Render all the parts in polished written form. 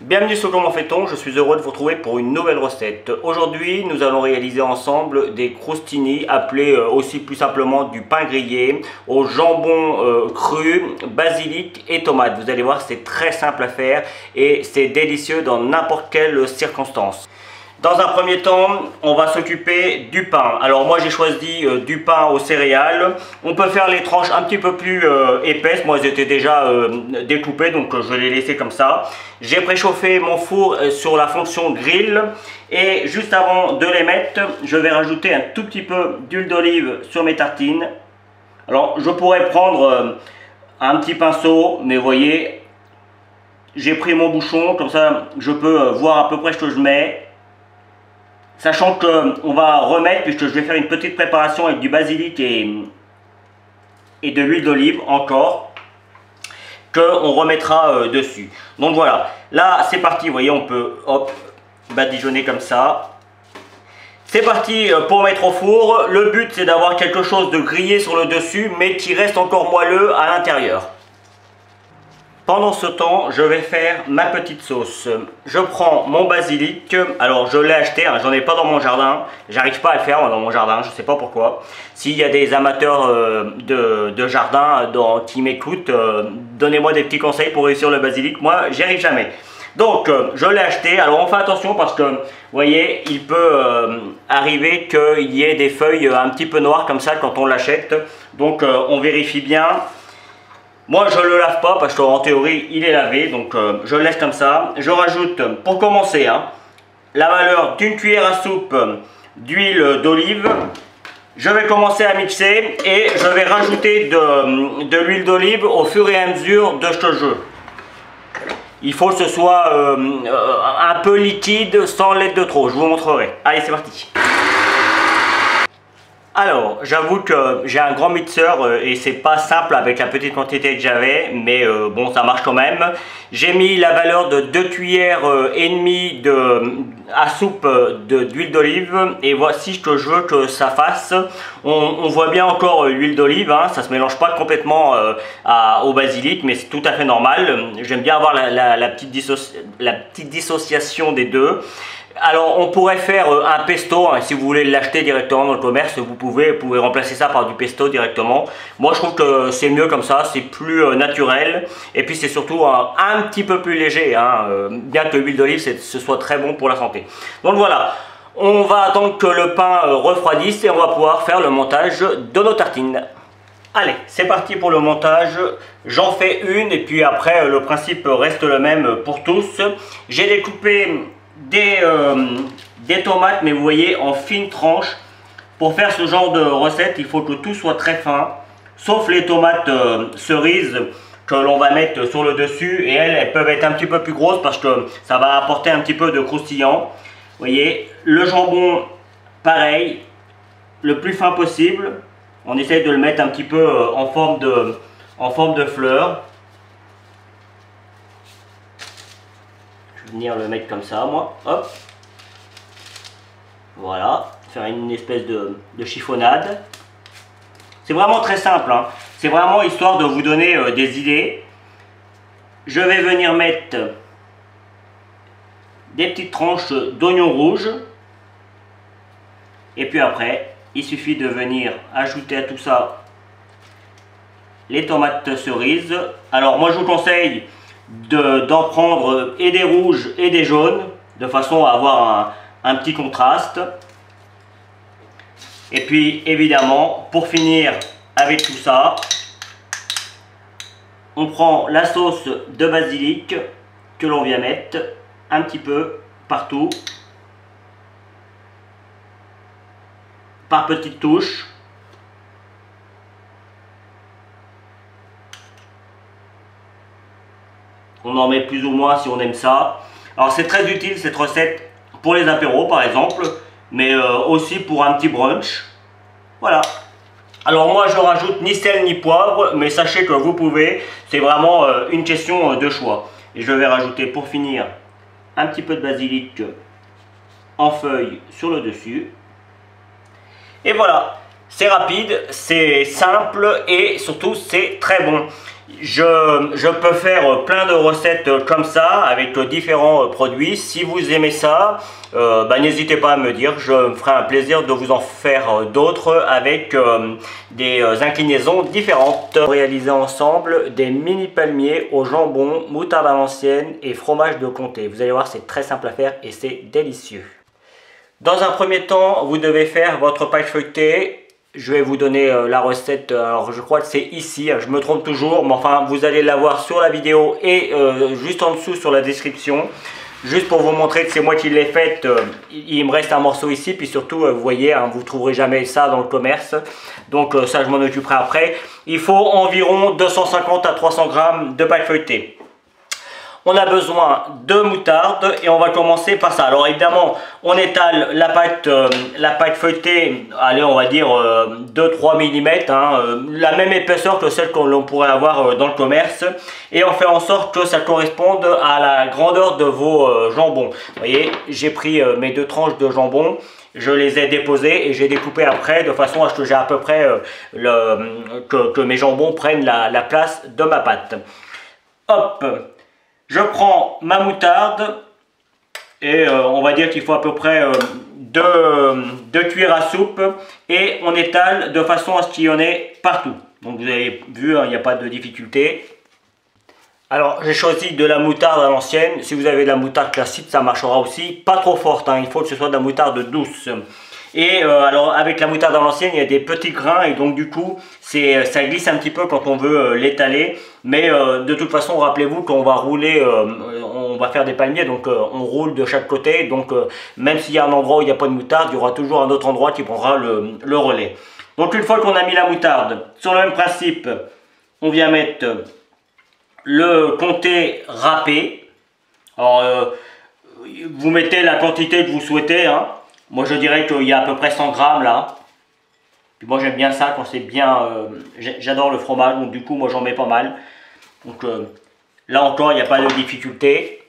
Bienvenue sur Comment fait-on, je suis heureux de vous retrouver pour une nouvelle recette. Aujourd'hui, nous allons réaliser ensemble des crostini, appelés aussi plus simplement du pain grillé, au jambon cru, basilic et tomate. Vous allez voir, c'est très simple à faire et c'est délicieux dans n'importe quelle circonstance. Dans un premier temps, on va s'occuper du pain. Alors moi j'ai choisi du pain aux céréales. On peut faire les tranches un petit peu plus épaisses. Moi elles étaient déjà découpées, donc je les laissais comme ça. J'ai préchauffé mon four sur la fonction grill. Et juste avant de les mettre, je vais rajouter un tout petit peu d'huile d'olive sur mes tartines. Alors je pourrais prendre un petit pinceau, mais vous voyez, j'ai pris mon bouchon, comme ça je peux voir à peu près ce que je mets. Sachant qu'on va remettre, puisque je vais faire une petite préparation avec du basilic et de l'huile d'olive encore, qu'on remettra dessus. Donc voilà, là c'est parti, vous voyez, on peut hop, badigeonner comme ça. C'est parti pour mettre au four. Le but c'est d'avoir quelque chose de grillé sur le dessus, mais qui reste encore moelleux à l'intérieur. Pendant ce temps, je vais faire ma petite sauce. Je prends mon basilic. Alors, je l'ai acheté, hein, j'en ai pas dans mon jardin. J'arrive pas à le faire dans mon jardin, je sais pas pourquoi. S'il y a des amateurs de jardin qui m'écoutent, donnez-moi des petits conseils pour réussir le basilic. Moi, j'y arrive jamais. Donc, je l'ai acheté. Alors, on fait attention parce que, vous voyez, il peut arriver qu'il y ait des feuilles un petit peu noires comme ça quand on l'achète. Donc, on vérifie bien. Moi je ne le lave pas parce qu'en théorie il est lavé, donc je le laisse comme ça. Je rajoute pour commencer la valeur d'une cuillère à soupe d'huile d'olive. Je vais commencer à mixer et je vais rajouter de l'huile d'olive au fur et à mesure de ce jeu. Il faut que ce soit un peu liquide sans l'être de trop, je vous montrerai. Allez, c'est parti. Alors, j'avoue que j'ai un grand mixeur et c'est pas simple avec la petite quantité que j'avais, mais bon, ça marche quand même. J'ai mis la valeur de 2 cuillères et demie à soupe d'huile d'olive et voici ce que je veux que ça fasse. On voit bien encore l'huile d'olive, hein, ça se mélange pas complètement au basilic, mais c'est tout à fait normal. J'aime bien avoir la petite dissociation des deux. Alors on pourrait faire un pesto, hein, si vous voulez l'acheter directement dans le commerce, vous pouvez remplacer ça par du pesto directement. Moi je trouve que c'est mieux comme ça, c'est plus naturel et puis c'est surtout un petit peu plus léger, hein, bien que l'huile d'olive ce soit très bon pour la santé. Donc voilà, on va attendre que le pain refroidisse et on va pouvoir faire le montage de nos tartines. Allez, c'est parti pour le montage. J'en fais une et puis après le principe reste le même pour tous. J'ai découpé des tomates, mais vous voyez, en fines tranches. Pour faire ce genre de recette, il faut que tout soit très fin, sauf les tomates cerises que l'on va mettre sur le dessus, et elles peuvent être un petit peu plus grosses parce que ça va apporter un petit peu de croustillant. Vous voyez, le jambon, pareil, le plus fin possible. On essaye de le mettre un petit peu en forme de fleur. Venir le mettre comme ça, moi, hop, voilà, faire une espèce de chiffonnade. C'est vraiment très simple, hein. C'est vraiment histoire de vous donner des idées. Je vais venir mettre des petites tranches d'oignons rouges et puis après il suffit de venir ajouter à tout ça les tomates cerises. Alors moi je vous conseille d'en prendre et des rouges et des jaunes de façon à avoir un petit contraste. Et puis évidemment pour finir avec tout ça, on prend la sauce de basilic que l'on vient mettre un petit peu partout par petites touches. On en met plus ou moins si on aime ça. Alors c'est très utile cette recette pour les apéros par exemple, mais aussi pour un petit brunch. Voilà. Alors moi je rajoute ni sel ni poivre, mais sachez que vous pouvez, c'est vraiment une question de choix. Et je vais rajouter pour finir un petit peu de basilic en feuilles sur le dessus. Et voilà, c'est rapide, c'est simple et surtout c'est très bon. Je peux faire plein de recettes comme ça avec différents produits. Si vous aimez ça, n'hésitez pas à me dire, je me ferai un plaisir de vous en faire d'autres avec des inclinaisons différentes. Réaliser ensemble des mini palmiers au jambon, moutarde à l'ancienne et fromage de comté. Vous allez voir, c'est très simple à faire et c'est délicieux. Dans un premier temps, vous devez faire votre pâte feuilletée. Je vais vous donner la recette, alors je crois que c'est ici, je me trompe toujours, mais enfin vous allez la voir sur la vidéo et juste en dessous sur la description. Juste pour vous montrer que c'est moi qui l'ai faite, il me reste un morceau ici, puis surtout vous voyez, hein, vous ne trouverez jamais ça dans le commerce. Donc ça je m'en occuperai après. Il faut environ 250 à 300 grammes de pâte feuilletée. On a besoin de moutarde et on va commencer par ça. Alors évidemment, on étale la pâte feuilletée, allez on va dire 2-3 mm, la même épaisseur que celle que l'on pourrait avoir dans le commerce. Et on fait en sorte que ça corresponde à la grandeur de vos jambons. Vous voyez, j'ai pris mes 2 tranches de jambon. Je les ai déposées et j'ai découpé après de façon à ce que j'ai à peu près que mes jambons prennent la place de ma pâte. Hop! Je prends ma moutarde et on va dire qu'il faut à peu près 2 cuillères à soupe et on étale de façon à ce qu'il y en ait partout. Donc vous avez vu, il n'y a pas de difficulté. Alors j'ai choisi de la moutarde à l'ancienne. Si vous avez de la moutarde classique, ça marchera aussi. Pas trop forte, il faut que ce soit de la moutarde douce. Et alors avec la moutarde à l'ancienne, il y a des petits grains et donc du coup ça glisse un petit peu quand on veut l'étaler. Mais de toute façon, rappelez-vous qu'on va rouler, on va faire des palmiers, donc on roule de chaque côté. Donc même s'il y a un endroit où il n'y a pas de moutarde, il y aura toujours un autre endroit qui prendra le relais. Donc une fois qu'on a mis la moutarde, sur le même principe, on vient mettre le comté râpé. Alors vous mettez la quantité que vous souhaitez, Moi je dirais qu'il y a à peu près 100 grammes là. Puis moi j'aime bien ça quand c'est bien, j'adore le fromage, donc du coup moi j'en mets pas mal. Donc là encore il n'y a pas de difficulté.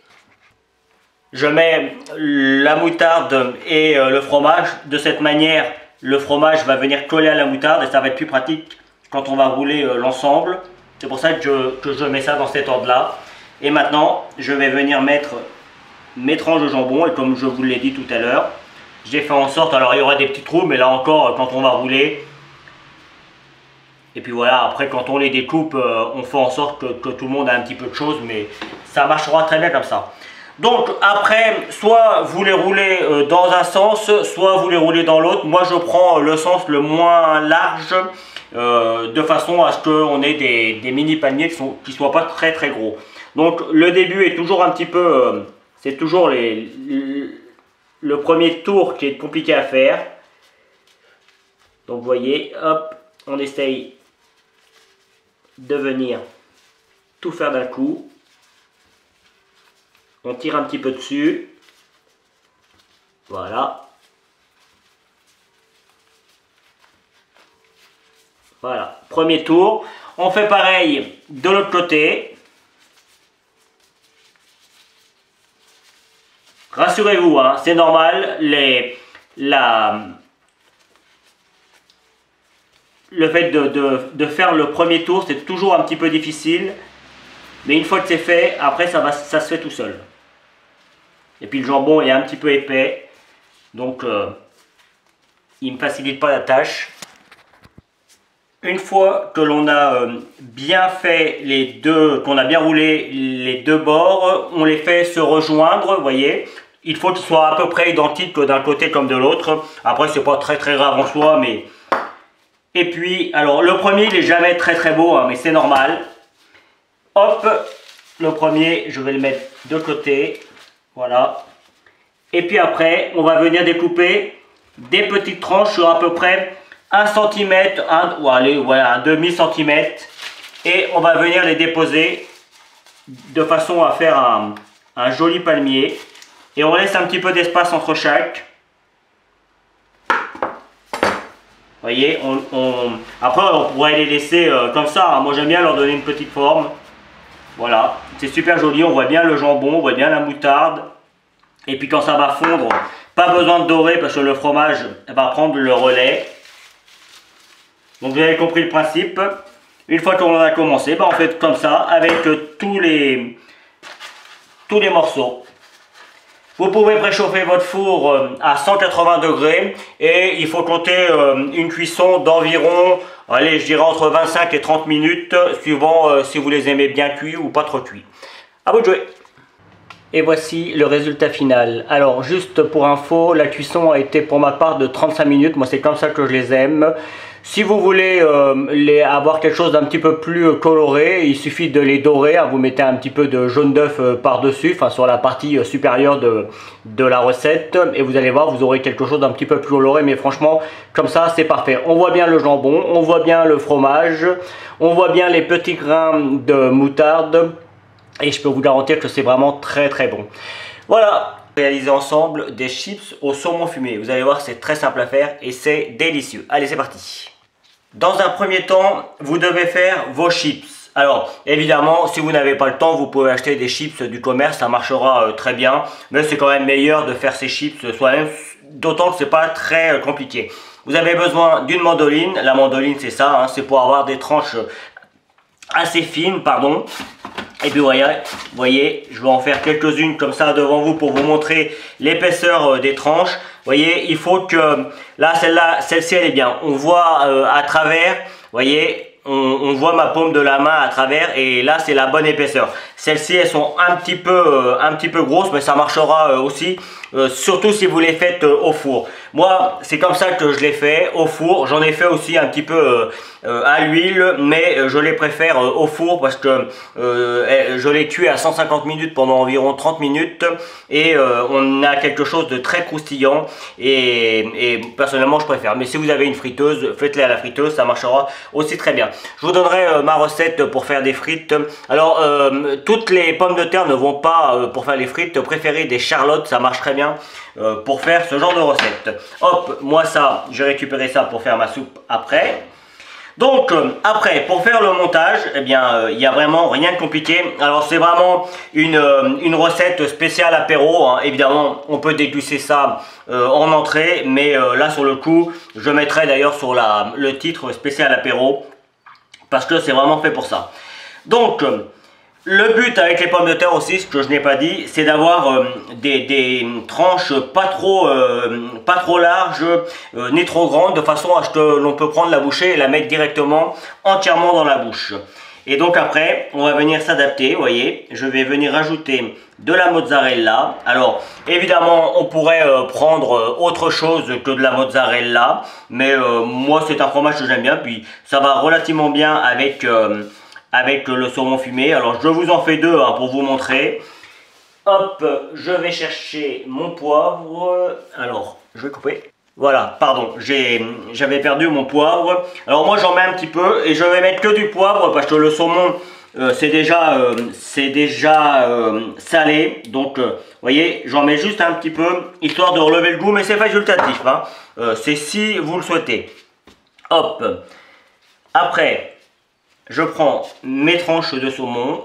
Je mets la moutarde et le fromage. De cette manière le fromage va venir coller à la moutarde et ça va être plus pratique quand on va rouler l'ensemble. C'est pour ça que je mets ça dans cet ordre là. Et maintenant je vais venir mettre mes tranches de jambon et comme je vous l'ai dit tout à l'heure, j'ai fait en sorte, alors il y aura des petits trous, mais là encore, quand on va rouler, et puis voilà, après quand on les découpe, on fait en sorte que tout le monde a un petit peu de choses, mais ça marchera très bien comme ça. Donc après, soit vous les roulez dans un sens, soit vous les roulez dans l'autre. Moi je prends le sens le moins large, de façon à ce qu'on ait des mini palmiers qui ne soient pas très très gros. Donc le début est toujours un petit peu, c'est toujours le premier tour qui est compliqué à faire. Donc vous voyez, hop, on essaye de venir tout faire d'un coup. On tire un petit peu dessus. Voilà. Voilà, premier tour. On fait pareil de l'autre côté. Rassurez-vous, c'est normal, le fait de faire le premier tour, c'est toujours un petit peu difficile. Mais une fois que c'est fait, après ça se fait tout seul. Et puis le jambon est un petit peu épais, donc il ne me facilite pas la tâche. Une fois que l'on a bien fait les deux, qu'on a bien roulé les deux bords, on les fait se rejoindre, vous voyez. Il faut qu'ils soient à peu près identiques d'un côté comme de l'autre. Après, c'est pas très grave en soi, mais... Et puis, alors, le premier, il n'est jamais très beau, mais c'est normal. Hop, le premier, je vais le mettre de côté. Voilà. Et puis après, on va venir découper des petites tranches sur à peu près 1 cm, un demi-centimètre. Et on va venir les déposer de façon à faire un joli palmier. Et on laisse un petit peu d'espace entre chaque. Vous voyez, après on pourrait les laisser comme ça. Moi j'aime bien leur donner une petite forme. Voilà, c'est super joli. On voit bien le jambon, on voit bien la moutarde. Et puis quand ça va fondre, pas besoin de dorer parce que le fromage va prendre le relais. Donc vous avez compris le principe. Une fois qu'on a commencé, on fait comme ça avec tous les morceaux. Vous pouvez préchauffer votre four à 180 degrés et il faut compter une cuisson d'environ, allez, je dirais entre 25 et 30 minutes, suivant si vous les aimez bien cuits ou pas trop cuits. À vous de jouer. Et voici le résultat final. Alors juste pour info, la cuisson a été pour ma part de 35 minutes. Moi c'est comme ça que je les aime. Si vous voulez avoir quelque chose d'un petit peu plus coloré, il suffit de les dorer. Vous mettez un petit peu de jaune d'œuf par-dessus, enfin sur la partie supérieure de la recette. Et vous allez voir, vous aurez quelque chose d'un petit peu plus coloré. Mais franchement, comme ça, c'est parfait. On voit bien le jambon, on voit bien le fromage, on voit bien les petits grains de moutarde. Et je peux vous garantir que c'est vraiment très très bon. Voilà, réaliser ensemble des chips au saumon fumé. Vous allez voir, c'est très simple à faire et c'est délicieux. Allez, c'est parti. Dans un premier temps, vous devez faire vos chips. Alors, évidemment, si vous n'avez pas le temps, vous pouvez acheter des chips du commerce, ça marchera très bien. Mais c'est quand même meilleur de faire ces chips soi-même, d'autant que c'est pas très compliqué. Vous avez besoin d'une mandoline. La mandoline, c'est ça, hein, c'est pour avoir des tranches assez fines, pardon. Et puis voyez, je vais en faire quelques-unes comme ça devant vous pour vous montrer l'épaisseur des tranches. Vous voyez, il faut que, là, celle-ci elle est bien. On voit à travers, voyez, on voit ma paume de la main à travers et là c'est la bonne épaisseur. Celles-ci elles sont un petit peu grosses, mais ça marchera aussi, surtout si vous les faites au four. Moi c'est comme ça que je les fais au four. J'en ai fait aussi un petit peu à l'huile, mais je les préfère au four parce que je les cuis à 150 minutes pendant environ 30 minutes et on a quelque chose de très croustillant et personnellement je préfère. Mais si vous avez une friteuse, faites-les à la friteuse, ça marchera aussi très bien. Je vous donnerai ma recette pour faire des frites. Alors toutes les pommes de terre ne vont pas pour faire les frites. Préférez des charlottes, ça marche très bien pour faire ce genre de recette. Hop, moi ça, j'ai récupéré ça pour faire ma soupe après. Donc après, pour faire le montage, eh bien, il n'y a vraiment rien de compliqué. Alors c'est vraiment une recette spéciale apéro, hein. Évidemment, on peut déglucer ça en entrée, mais là sur le coup, je mettrai d'ailleurs sur le titre spécial apéro, parce que c'est vraiment fait pour ça. Donc, le but avec les pommes de terre aussi, ce que je n'ai pas dit, c'est d'avoir des tranches pas trop larges ni trop grandes, de façon à ce que l'on peut prendre la bouchée et la mettre directement entièrement dans la bouche. Et donc après, on va venir s'adapter, vous voyez, je vais venir rajouter de la mozzarella. Alors, évidemment, on pourrait prendre autre chose que de la mozzarella, mais moi, c'est un fromage que j'aime bien, puis ça va relativement bien avec le saumon fumé. Alors, je vous en fais deux hein, pour vous montrer. Hop, je vais chercher mon poivre. Alors, je vais couper. Voilà, pardon, j'avais perdu mon poivre. Alors moi j'en mets un petit peu et je vais mettre que du poivre parce que le saumon c'est déjà salé. Donc vous voyez, j'en mets juste un petit peu histoire de relever le goût, mais c'est facultatif, hein. C'est si vous le souhaitez. Hop, après je prends mes tranches de saumon.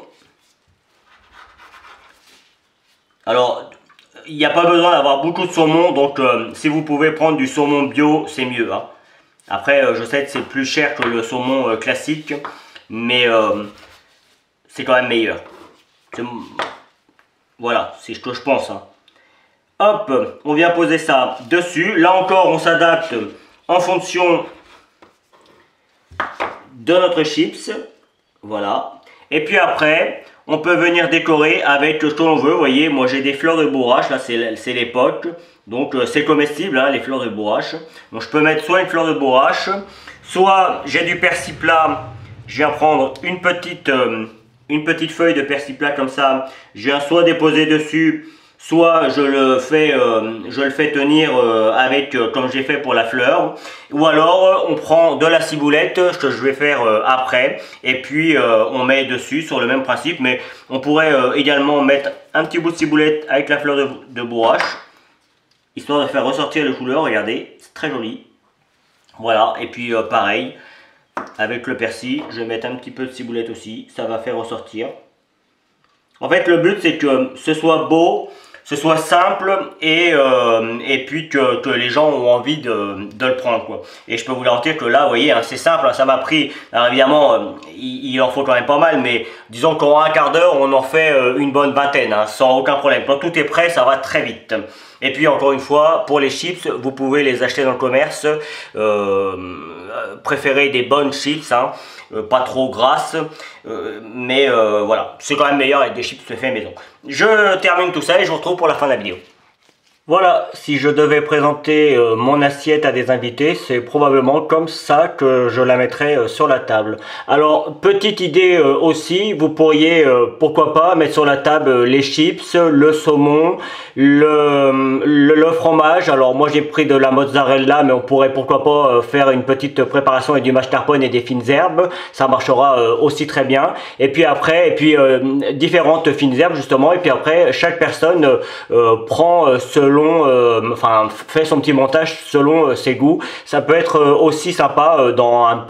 Alors il n'y a pas besoin d'avoir beaucoup de saumon, donc si vous pouvez prendre du saumon bio, c'est mieux, hein. Après, je sais que c'est plus cher que le saumon classique, mais c'est quand même meilleur. Voilà, c'est ce que je pense, hein. Hop, on vient poser ça dessus. Là encore, on s'adapte en fonction de notre chips. Voilà. Et puis après, on peut venir décorer avec ce que l'on veut. Vous voyez, moi j'ai des fleurs de bourrache, là c'est l'époque. Donc c'est comestible, hein, les fleurs de bourrache. Donc je peux mettre soit une fleur de bourrache, soit j'ai du persil plat. Je viens prendre une petite feuille de persil plat comme ça. Je viens soit déposer dessus, soit je le fais tenir comme j'ai fait pour la fleur. Ou alors on prend de la ciboulette, ce que je vais faire après. Et puis on met dessus sur le même principe. Mais on pourrait également mettre un petit bout de ciboulette avec la fleur de bourrache. Histoire de faire ressortir les couleurs, regardez, c'est très joli. Voilà, et puis pareil, avec le persil, je vais mettre un petit peu de ciboulette aussi. Ça va faire ressortir. En fait le but c'est que ce soit beau, ce soit simple et puis que les gens ont envie de le prendre, quoi. Et je peux vous garantir que là, vous voyez, hein, c'est simple, hein, ça m'a pris, alors évidemment, il en faut quand même pas mal, mais disons qu'en un quart d'heure, on en fait une bonne vingtaine, hein, sans aucun problème. Quand tout est prêt, ça va très vite. Et puis encore une fois, pour les chips, vous pouvez les acheter dans le commerce, préférez des bonnes chips, hein, pas trop grasses, mais voilà, c'est quand même meilleur avec des chips faits maison. Je termine tout ça et je vous retrouve pour la fin de la vidéo. Voilà, si je devais présenter mon assiette à des invités, c'est probablement comme ça que je la mettrais sur la table. Alors, petite idée aussi, vous pourriez, pourquoi pas, mettre sur la table les chips, le saumon, le fromage. Alors, moi j'ai pris de la mozzarella, mais on pourrait pourquoi pas faire une petite préparation avec du mascarpone et des fines herbes. Ça marchera aussi très bien. Et puis après, différentes fines herbes justement. Et puis après, chaque personne prend selon fait son petit montage selon ses goûts. Ça peut être aussi sympa dans un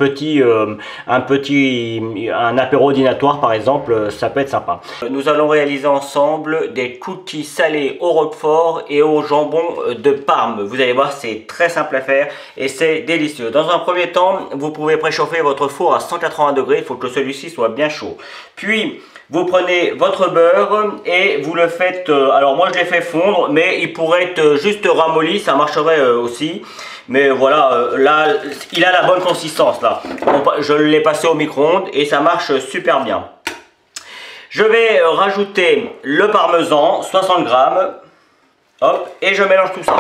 apéro dînatoire par exemple, ça peut être sympa. Nous allons réaliser ensemble des cookies salés au roquefort et au jambon de Parme. Vous allez voir, c'est très simple à faire et c'est délicieux. Dans un premier temps, vous pouvez préchauffer votre four à 180 degrés, il faut que celui-ci soit bien chaud. Puis vous prenez votre beurre et vous le faites, alors moi je l'ai fait fondre, mais il pourrait être juste ramolli, ça marcherait aussi. Mais voilà, là, il a la bonne consistance là. Je l'ai passé au micro-ondes et ça marche super bien. Je vais rajouter le parmesan, 60 grammes, hop, et je mélange tout ça.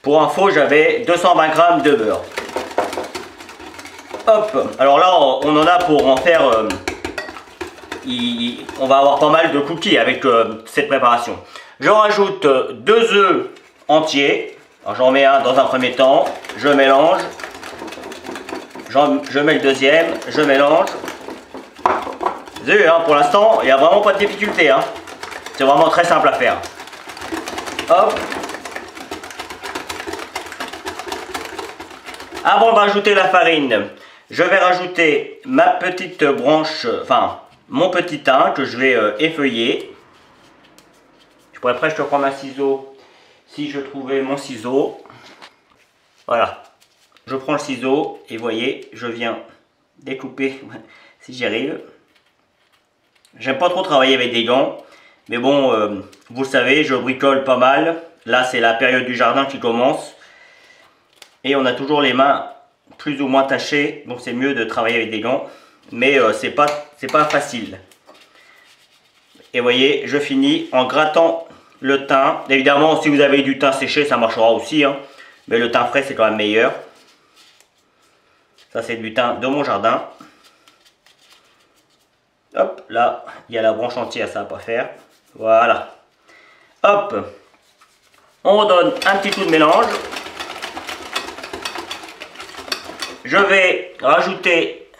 Pour info, j'avais 220 grammes de beurre. Hop, alors là, on en a pour en faire... on va avoir pas mal de cookies avec cette préparation. Je rajoute 2 œufs entiers. J'en mets un dans un premier temps, je mélange, je mets le deuxième, je mélange. Vous avez vu, hein, pour l'instant, il n'y a vraiment pas de difficulté. Hein. C'est vraiment très simple à faire. Hop. Avant de rajouter la farine, je vais rajouter ma petite branche, mon petit thym que je vais effeuiller. Je pourrais presque prendre un ciseau si je trouvais mon ciseau. Voilà. Je prends le ciseau et vous voyez, je viens découper si j'y arrive. J'aime pas trop travailler avec des gants, mais bon, vous le savez, je bricole pas mal. Là, c'est la période du jardin qui commence. Et on a toujours les mains plus ou moins tachées, donc c'est mieux de travailler avec des gants. Mais c'est pas facile. Et vous voyez, je finis en grattant le thym. Évidemment, si vous avez du thym séché, ça marchera aussi. Hein. Mais le thym frais, c'est quand même meilleur. Ça, c'est du thym de mon jardin. Hop, là, il y a la branche entière, ça va pas faire. Voilà. Hop. On redonne un petit coup de mélange. Je vais rajouter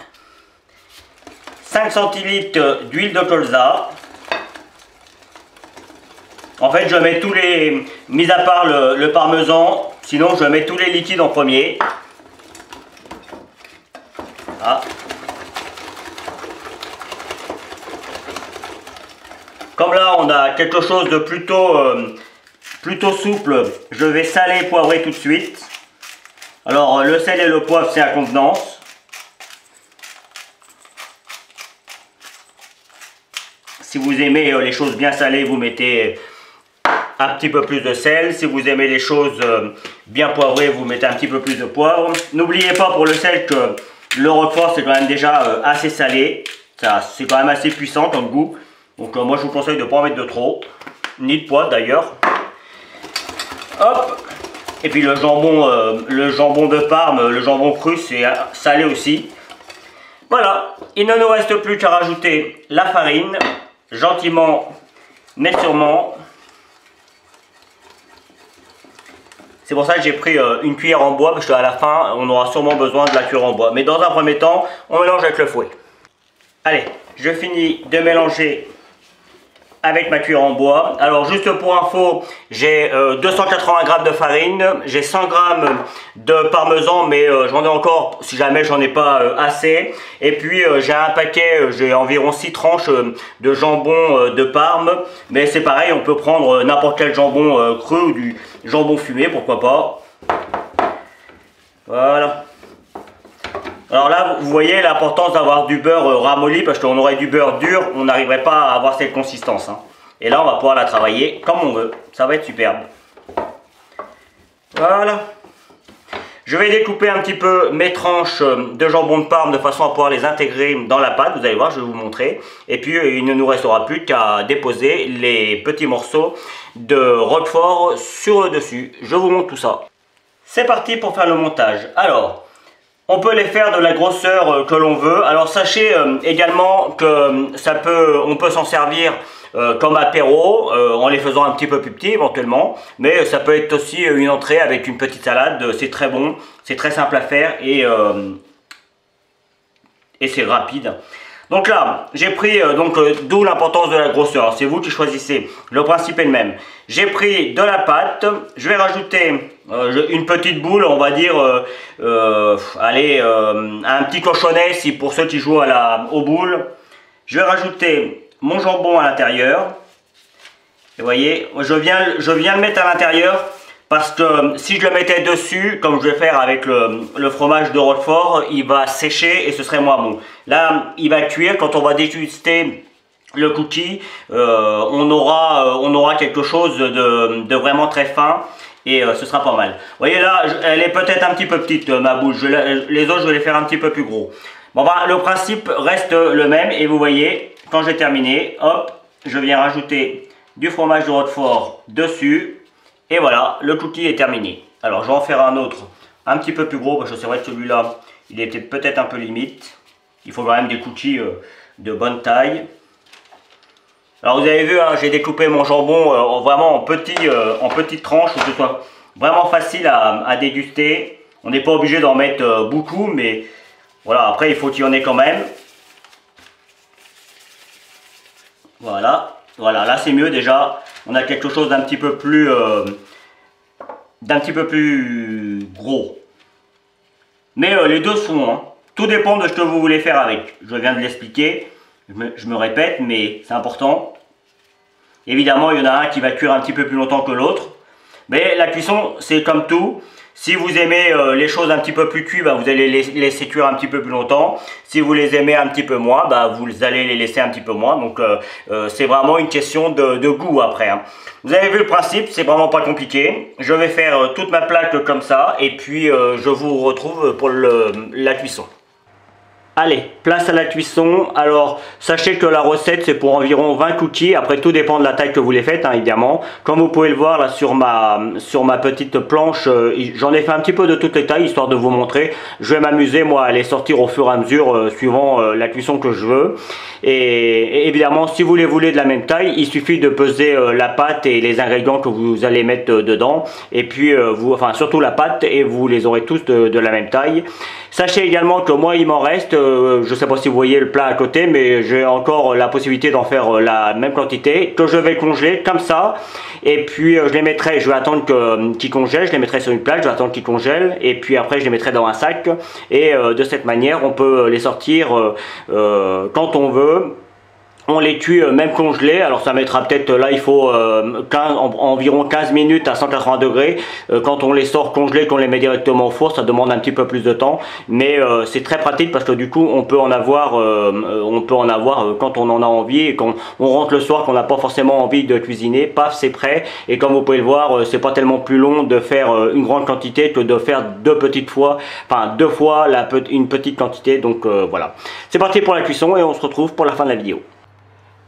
5 centilitres d'huile de colza. En fait, je mets tous les... Mis à part le parmesan, sinon je mets tous les liquides en premier. Ah. Comme là, on a quelque chose de plutôt souple, je vais saler et poivrer tout de suite. Alors, le sel et le poivre, c'est à convenance. Si vous aimez les choses bien salées, vous mettez un petit peu plus de sel. Si vous aimez les choses bien poivrées, vous mettez un petit peu plus de poivre. N'oubliez pas pour le sel que le roquefort, c'est quand même déjà assez salé. C'est quand même assez puissant comme goût. Donc moi, je vous conseille de ne pas en mettre de trop. Ni de poivre d'ailleurs. Hop. Et puis le jambon de Parme, le jambon cru, c'est salé aussi. Voilà. Il ne nous reste plus qu'à rajouter la farine. Gentiment, mais sûrement. C'est pour ça que j'ai pris une cuillère en bois, parce qu'à la fin, on aura sûrement besoin de la cuillère en bois. Mais dans un premier temps, on mélange avec le fouet. Allez, je finis de mélanger avec ma cuillère en bois. Alors juste pour info, j'ai 280 g de farine, j'ai 100 g de parmesan, mais j'en ai encore si jamais j'en ai pas assez. Et puis j'ai un paquet, j'ai environ 6 tranches de jambon de Parme. Mais c'est pareil, on peut prendre n'importe quel jambon cru ou du jambon fumé, pourquoi pas. Voilà. Alors là, vous voyez l'importance d'avoir du beurre ramolli, parce qu'on aurait du beurre dur, on n'arriverait pas à avoir cette consistance. Hein. Et là, on va pouvoir la travailler comme on veut. Ça va être superbe. Voilà. Je vais découper un petit peu mes tranches de jambon de Parme de façon à pouvoir les intégrer dans la pâte. Vous allez voir, je vais vous montrer. Et puis, il ne nous restera plus qu'à déposer les petits morceaux de roquefort sur le dessus. Je vous montre tout ça. C'est parti pour faire le montage. Alors... on peut les faire de la grosseur que l'on veut. Alors sachez également que on peut s'en servir comme apéro en les faisant un petit peu plus petits éventuellement. Mais ça peut être aussi une entrée avec une petite salade. C'est très bon, c'est très simple à faire et c'est rapide. Donc là, j'ai pris, d'où l'importance de la grosseur, c'est vous qui choisissez, le principe est le même. J'ai pris de la pâte, je vais rajouter une petite boule, on va dire, allez, un petit cochonnet si pour ceux qui jouent aux boules. Je vais rajouter mon jambon à l'intérieur, et vous voyez, je viens le mettre à l'intérieur. Parce que si je le mettais dessus, comme je vais faire avec le fromage de Roquefort, il va sécher et ce serait moins bon. Là, il va cuire. Quand on va déguster le cookie, on aura quelque chose de vraiment très fin et ce sera pas mal. Vous voyez là, elle est peut-être un petit peu petite, ma bouche. Les autres, je vais les faire un petit peu plus gros. Bon, bah, le principe reste le même et vous voyez, quand j'ai terminé, hop, je viens rajouter du fromage de Roquefort dessus. Et voilà, le cookie est terminé. Alors, je vais en faire un autre un petit peu plus gros, parce que c'est vrai que celui-là, il était peut-être un peu limite. Il faut quand même des cookies de bonne taille. Alors, vous avez vu, hein, j'ai découpé mon jambon vraiment en petites tranches, pour que ce soit vraiment facile à déguster. On n'est pas obligé d'en mettre beaucoup, mais voilà, après, il faut qu'il y en ait quand même. Voilà, voilà, là c'est mieux déjà. On a quelque chose d'un petit peu plus gros. Mais les deux sont, hein. Tout dépend de ce que vous voulez faire avec. Je viens de l'expliquer. Je me répète, mais c'est important. Évidemment, il y en a un qui va cuire un petit peu plus longtemps que l'autre. Mais la cuisson, c'est comme tout. Si vous aimez les choses un petit peu plus cuites, bah, vous allez les laisser cuire un petit peu plus longtemps. Si vous les aimez un petit peu moins, bah, vous allez les laisser un petit peu moins. Donc c'est vraiment une question de goût après. Hein. Vous avez vu le principe, c'est vraiment pas compliqué. Je vais faire toute ma plaque comme ça et puis je vous retrouve pour la cuisson. Allez, place à la cuisson. Alors, sachez que la recette, c'est pour environ 20 cookies. Après, tout dépend de la taille que vous les faites, hein, évidemment. Comme vous pouvez le voir là sur ma petite planche, j'en ai fait un petit peu de toutes les tailles, histoire de vous montrer. Je vais m'amuser, moi, à les sortir au fur et à mesure, suivant la cuisson que je veux. Et évidemment, si vous les voulez de la même taille, il suffit de peser la pâte et les ingrédients que vous allez mettre dedans. Et puis, enfin, surtout la pâte, et vous les aurez tous de la même taille. Sachez également que moi, il m'en reste, je ne sais pas si vous voyez le plat à côté, mais j'ai encore la possibilité d'en faire la même quantité, que je vais congeler comme ça. Et puis, je les mettrai, je vais attendre qu'ils congèlent, je les mettrai sur une plaque, je vais attendre qu'ils congèlent. Et puis après, je les mettrai dans un sac. Et de cette manière, on peut les sortir quand on veut. On les cuit même congelés, alors ça mettra peut-être, là il faut environ 15 minutes à 180 degrés. Quand on les sort congelés, qu'on les met directement au four, ça demande un petit peu plus de temps. Mais c'est très pratique parce que du coup on peut en avoir quand on en a envie. Et quand on rentre le soir, qu'on n'a pas forcément envie de cuisiner, paf, c'est prêt. Et comme vous pouvez le voir, c'est pas tellement plus long de faire une grande quantité que de faire deux fois une petite quantité. Donc voilà, c'est parti pour la cuisson et on se retrouve pour la fin de la vidéo.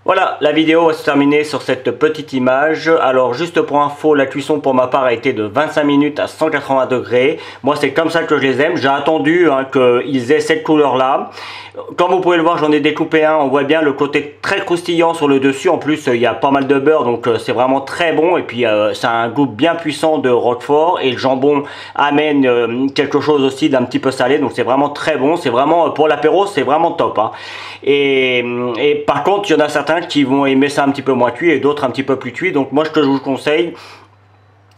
Voilà, la vidéo va se terminer sur cette petite image. Alors juste pour info, la cuisson pour ma part a été de 25 minutes à 180 degrés. Moi c'est comme ça que je les aime. J'ai attendu qu'ils aient cette couleur là. Comme vous pouvez le voir, j'en ai découpé un. On voit bien le côté très croustillant sur le dessus. En plus il y a pas mal de beurre, donc c'est vraiment très bon. Et puis ça a un goût bien puissant de Roquefort. Et le jambon amène quelque chose aussi d'un petit peu salé. Donc c'est vraiment très bon. C'est vraiment, pour l'apéro, c'est vraiment top. Hein. Et par contre, il y en a certains certains qui vont aimer ça un petit peu moins cuit et d'autres un petit peu plus cuit. Donc moi, ce que je vous conseille,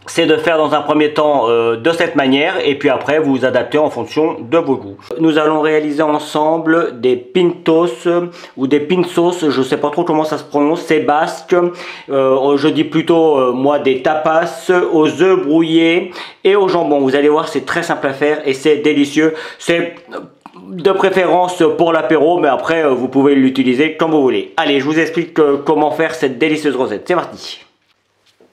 c'est de faire dans un premier temps de cette manière et puis après vous vous adaptez en fonction de vos goûts. Nous allons réaliser ensemble des pintos ou des pinsos, je sais pas trop comment ça se prononce, c'est basque. Je dis plutôt moi des tapas aux œufs brouillés et au jambon. Vous allez voir, c'est très simple à faire et c'est délicieux. C'est de préférence pour l'apéro, mais après vous pouvez l'utiliser comme vous voulez. Allez, je vous explique comment faire cette délicieuse recette. C'est parti.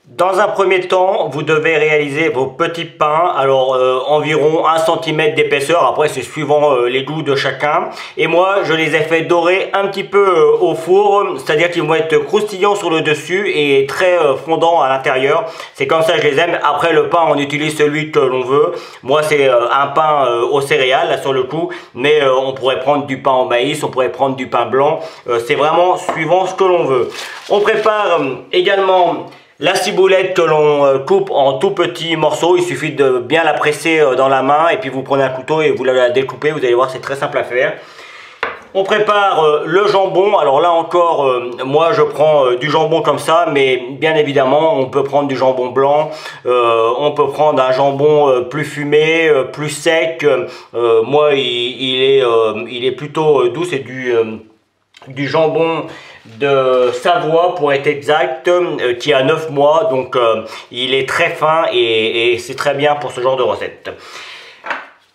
Dans un premier temps, vous devez réaliser vos petits pains, alors environ 1 cm d'épaisseur, après c'est suivant les goûts de chacun. Et moi, je les ai fait dorer un petit peu au four, c'est-à-dire qu'ils vont être croustillants sur le dessus et très fondants à l'intérieur. C'est comme ça que je les aime. Après le pain, on utilise celui que l'on veut. Moi, c'est un pain aux céréales, là sur le coup, mais on pourrait prendre du pain au maïs, on pourrait prendre du pain blanc. C'est vraiment suivant ce que l'on veut. On prépare également la ciboulette que l'on coupe en tout petits morceaux. Il suffit de bien la presser dans la main et puis vous prenez un couteau et vous la découpez. Vous allez voir, c'est très simple à faire. On prépare le jambon. Alors là encore, moi je prends du jambon comme ça, mais bien évidemment on peut prendre du jambon blanc, on peut prendre un jambon plus fumé, plus sec. Moi il est plutôt doux, c'est du jambon de Savoie pour être exact, qui a 9 mois, donc il est très fin et c'est très bien pour ce genre de recette.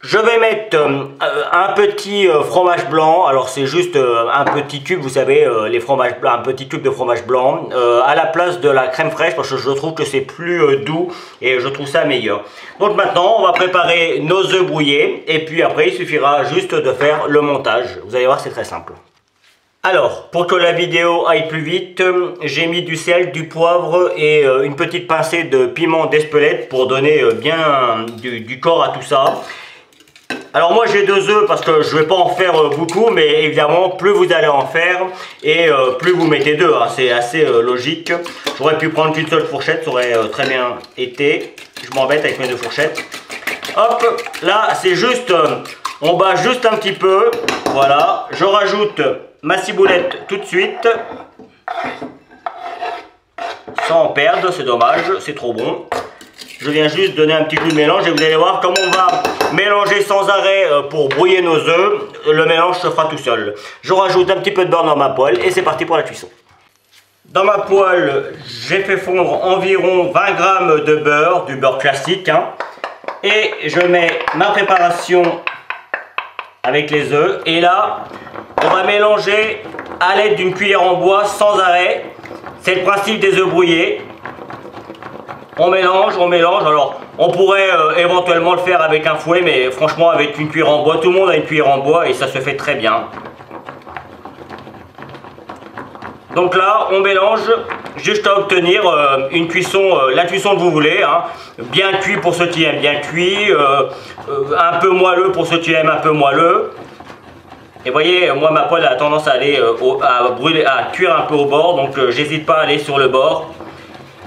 Je vais mettre un petit fromage blanc. Alors c'est juste un petit tube, vous savez, les fromages blancs, un petit tube de fromage blanc à la place de la crème fraîche, parce que je trouve que c'est plus doux et je trouve ça meilleur. Donc maintenant on va préparer nos œufs brouillés et puis après il suffira juste de faire le montage. Vous allez voir, c'est très simple. Alors, pour que la vidéo aille plus vite, j'ai mis du sel, du poivre et une petite pincée de piment d'Espelette pour donner bien du corps à tout ça. Alors moi j'ai 2 œufs parce que je ne vais pas en faire beaucoup, mais évidemment plus vous allez en faire et plus vous mettez 2, hein, c'est assez logique. J'aurais pu prendre qu'une seule fourchette, ça aurait très bien été. Je m'embête avec mes 2 fourchettes. Hop, là c'est juste, on bat juste un petit peu, voilà. Je rajoute ma ciboulette tout de suite, sans en perdre, c'est dommage, c'est trop bon. Je viens juste donner un petit coup de mélange et vous allez voir comme on va mélanger sans arrêt pour brouiller nos œufs. Le mélange se fera tout seul. Je rajoute un petit peu de beurre dans ma poêle et c'est parti pour la cuisson. Dans ma poêle, j'ai fait fondre environ 20 g de beurre, du beurre classique, hein, et je mets ma préparation avec les œufs. Et là, on va mélanger à l'aide d'une cuillère en bois sans arrêt. C'est le principe des œufs brouillés. On mélange, on mélange. Alors, on pourrait éventuellement le faire avec un fouet, mais franchement, avec une cuillère en bois, tout le monde a une cuillère en bois et ça se fait très bien. Donc là, on mélange jusqu'à obtenir une cuisson, la cuisson que vous voulez, hein. Bien cuit pour ceux qui aiment bien cuit, un peu moelleux pour ceux qui aiment un peu moelleux. Et vous voyez, moi ma poêle a tendance à aller à cuire un peu au bord, donc j'hésite pas à aller sur le bord.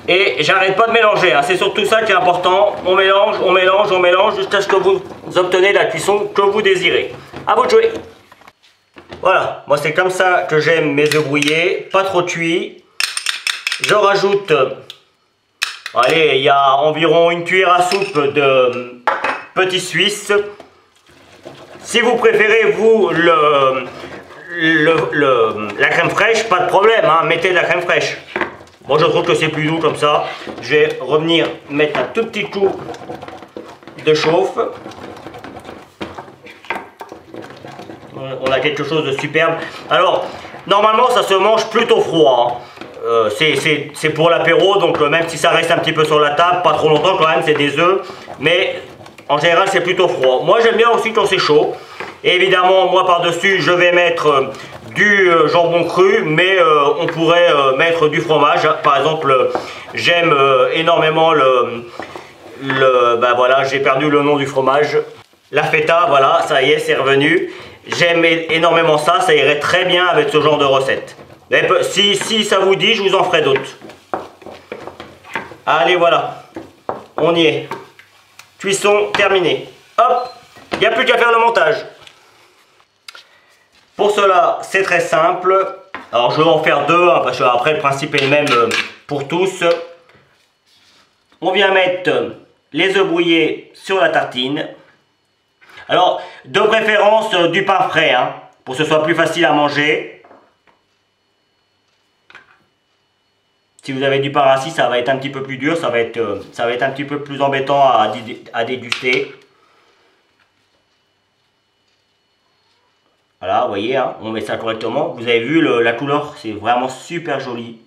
Et j'arrête pas de mélanger, hein. C'est surtout ça qui est important. On mélange, on mélange, on mélange jusqu'à ce que vous obtenez la cuisson que vous désirez. À vous de jouer. Voilà, moi c'est comme ça que j'aime mes œufs brouillés, pas trop cuits. Je rajoute, allez, il y a environ une cuillère à soupe de petit suisse. Si vous préférez, vous, la crème fraîche, pas de problème, hein, mettez de la crème fraîche. Moi je trouve que c'est plus doux comme ça. Je vais revenir mettre un tout petit coup de chauffe. On a quelque chose de superbe. Alors, normalement ça se mange plutôt froid, hein. C'est pour l'apéro, donc même si ça reste un petit peu sur la table, pas trop longtemps quand même, c'est des œufs. Mais en général c'est plutôt froid. Moi j'aime bien aussi quand c'est chaud. Et évidemment, moi par-dessus, je vais mettre du jambon cru, mais on pourrait mettre du fromage. Par exemple, j'aime énormément ben voilà, j'ai perdu le nom du fromage. La feta, voilà, ça y est, c'est revenu. J'aime énormément ça, ça irait très bien avec ce genre de recette. Mais si ça vous dit, je vous en ferai d'autres. Allez, voilà, on y est. Cuisson terminée. Hop, il n'y a plus qu'à faire le montage. Pour cela, c'est très simple. Alors je vais en faire deux, hein, parce que après le principe est le même pour tous. On vient mettre les œufs brouillés sur la tartine. Alors de préférence du pain frais, hein, pour que ce soit plus facile à manger. Si vous avez du pain rassis, ça va être un petit peu plus dur, ça va être un petit peu plus embêtant à déguster. Voilà, vous voyez, hein, on met ça correctement. Vous avez vu la couleur, c'est vraiment super joli.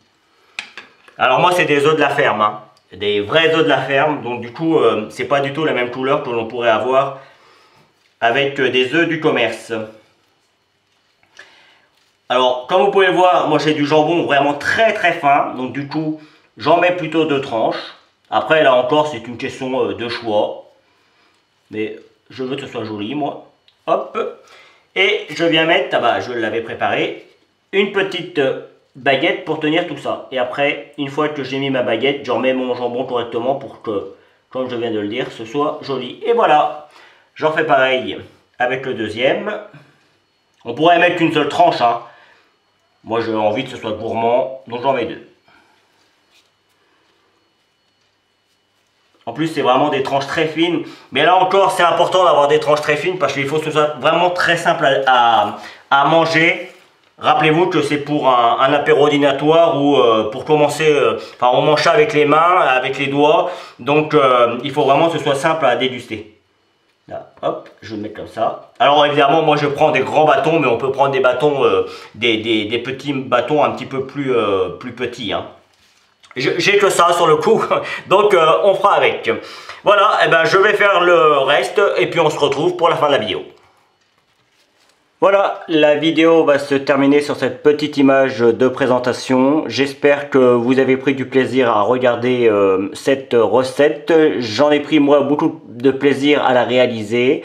Alors moi, c'est des œufs de la ferme, hein, des vrais œufs de la ferme. Donc du coup, c'est pas du tout la même couleur que l'on pourrait avoir avec des œufs du commerce. Alors, comme vous pouvez le voir, moi j'ai du jambon vraiment très fin. Donc du coup, j'en mets plutôt 2 tranches. Après, là encore, c'est une question de choix. Mais je veux que ce soit joli, moi. Hop. Et je viens mettre, ah bah, je l'avais préparé, une petite baguette pour tenir tout ça. Et après, une fois que j'ai mis ma baguette, je remets mon jambon correctement pour que, comme je viens de le dire, ce soit joli. Et voilà, j'en fais pareil avec le deuxième. On pourrait mettre qu'une seule tranche, hein. Moi, j'ai envie que ce soit gourmand, donc j'en mets 2. En plus, c'est vraiment des tranches très fines. Mais là encore, c'est important d'avoir des tranches très fines parce qu'il faut que ce soit vraiment très simple à manger. Rappelez-vous que c'est pour un apéro dînatoire ou pour commencer, enfin on mange ça avec les mains, avec les doigts. Donc, il faut vraiment que ce soit simple à déguster. Là, hop, je vais le mettre comme ça. Alors évidemment, moi je prends des grands bâtons, mais on peut prendre des bâtons, des petits bâtons un petit peu plus petits, hein. J'ai que ça sur le coup, donc on fera avec. Voilà, et ben je vais faire le reste et puis on se retrouve pour la fin de la vidéo. Voilà, la vidéo va se terminer sur cette petite image de présentation. J'espère que vous avez pris du plaisir à regarder cette recette. J'en ai pris moi beaucoup de plaisir à la réaliser.